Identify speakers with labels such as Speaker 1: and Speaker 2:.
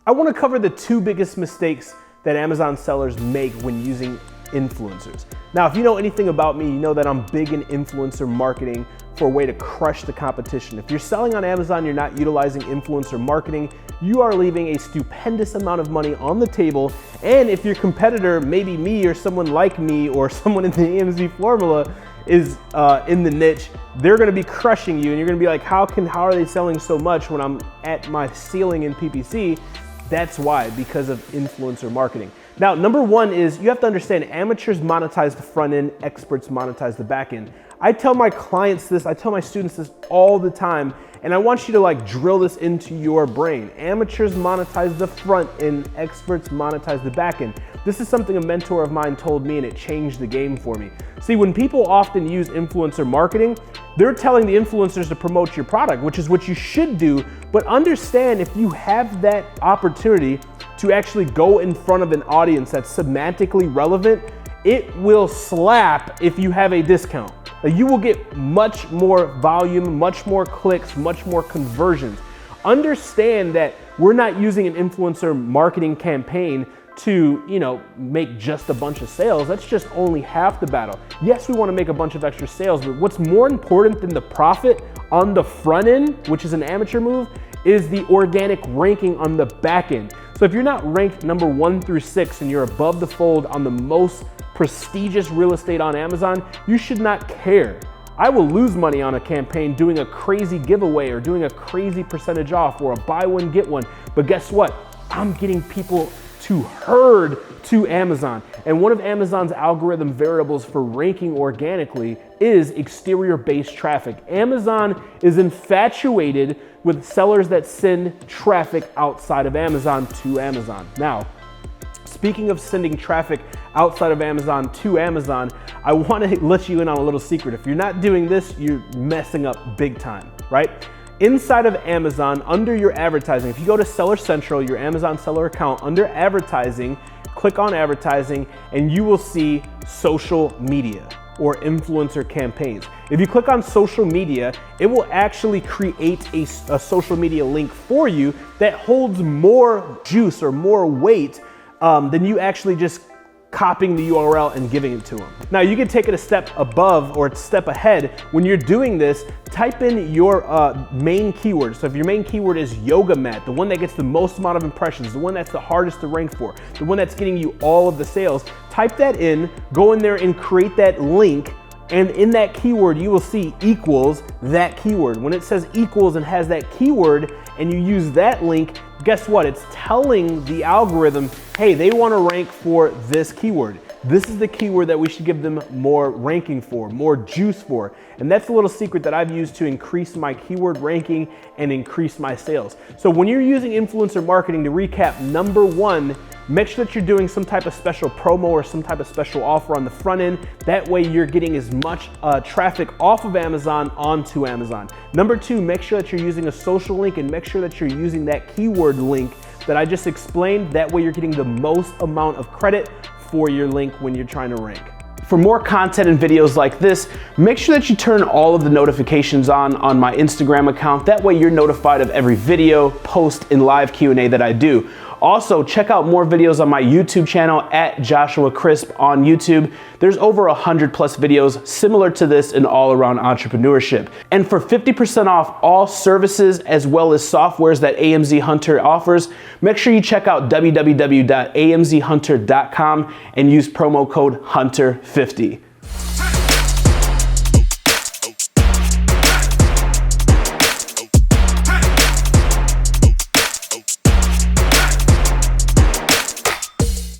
Speaker 1: I want to cover the two biggest mistakes that Amazon sellers make when using influencers. Now, if you know anything about me, you know that I'm big in influencer marketing for a way to crush the competition. If you're selling on Amazon, you're not utilizing influencer marketing, you are leaving a stupendous amount of money on the table. And if your competitor, maybe me or someone like me or someone in the AMZ formula, is in the niche, they're gonna be crushing you, and you're gonna be like, how are they selling so much when I'm at my ceiling in PPC? That's why, because of influencer marketing. Now, number one is you have to understand amateurs monetize the front end, experts monetize the back end. I tell my clients this, I tell my students this all the time, and I want you to drill this into your brain. Amateurs monetize the front end, experts monetize the back end. This is something a mentor of mine told me, and it changed the game for me. See, when people often use influencer marketing, they're telling the influencers to promote your product, which is what you should do, but understand if you have that opportunity to actually go in front of an audience that's semantically relevant, it will slap if you have a discount. You will get much more volume, much more clicks, much more conversions. Understand that we're not using an influencer marketing campaign to, make just a bunch of sales. That's just only half the battle. Yes, we want to make a bunch of extra sales, but what's more important than the profit on the front end, which is an amateur move, is the organic ranking on the back end. So if you're not ranked number 1 through 6 and you're above the fold on the most prestigious real estate on Amazon, you should not care. I will lose money on a campaign doing a crazy giveaway or doing a crazy percentage off or a buy one, get one. But guess what? I'm getting people to herd to Amazon. And one of Amazon's algorithm variables for ranking organically is exterior-based traffic. Amazon is infatuated with sellers that send traffic outside of Amazon to Amazon. Now, speaking of sending traffic outside of Amazon to Amazon, I want to let you in on a little secret. If you're not doing this, you're messing up big time, right? Inside of Amazon, under your advertising, if you go to Seller Central, your Amazon seller account, under advertising, click on advertising, and you will see social media or influencer campaigns. If you click on social media, it will actually create a social media link for you that holds more juice or more weight than you actually just copying the URL and giving it to them. Now, you can take it a step above or a step ahead. When you're doing this, type in your main keyword. So if your main keyword is yoga mat, the one that gets the most amount of impressions, the one that's the hardest to rank for, the one that's getting you all of the sales, type that in, go in there and create that link. And in that keyword, you will see equals that keyword. When it says equals and has that keyword and you use that link, guess what? It's telling the algorithm, hey, they want to rank for this keyword. This is the keyword that we should give them more ranking for, more juice for. And that's a little secret that I've used to increase my keyword ranking and increase my sales. So when you're using influencer marketing, to recap, number one, make sure that you're doing some type of special promo or some type of special offer on the front end. That way you're getting as much traffic off of Amazon onto Amazon. Number two, make sure that you're using a social link and make sure that you're using that keyword link that I just explained. That way you're getting the most amount of credit for your link when you're trying to rank. For more content and videos like this, make sure that you turn all of the notifications on my Instagram account. That way you're notified of every video, post, and live Q&A that I do. Also, check out more videos on my YouTube channel at Joshua Crisp on YouTube. There's over 100+ videos similar to this in all around entrepreneurship. And for 50% off all services as well as softwares that AMZ Hunter offers, make sure you check out www.amzhunter.com and use promo code HUNTER50.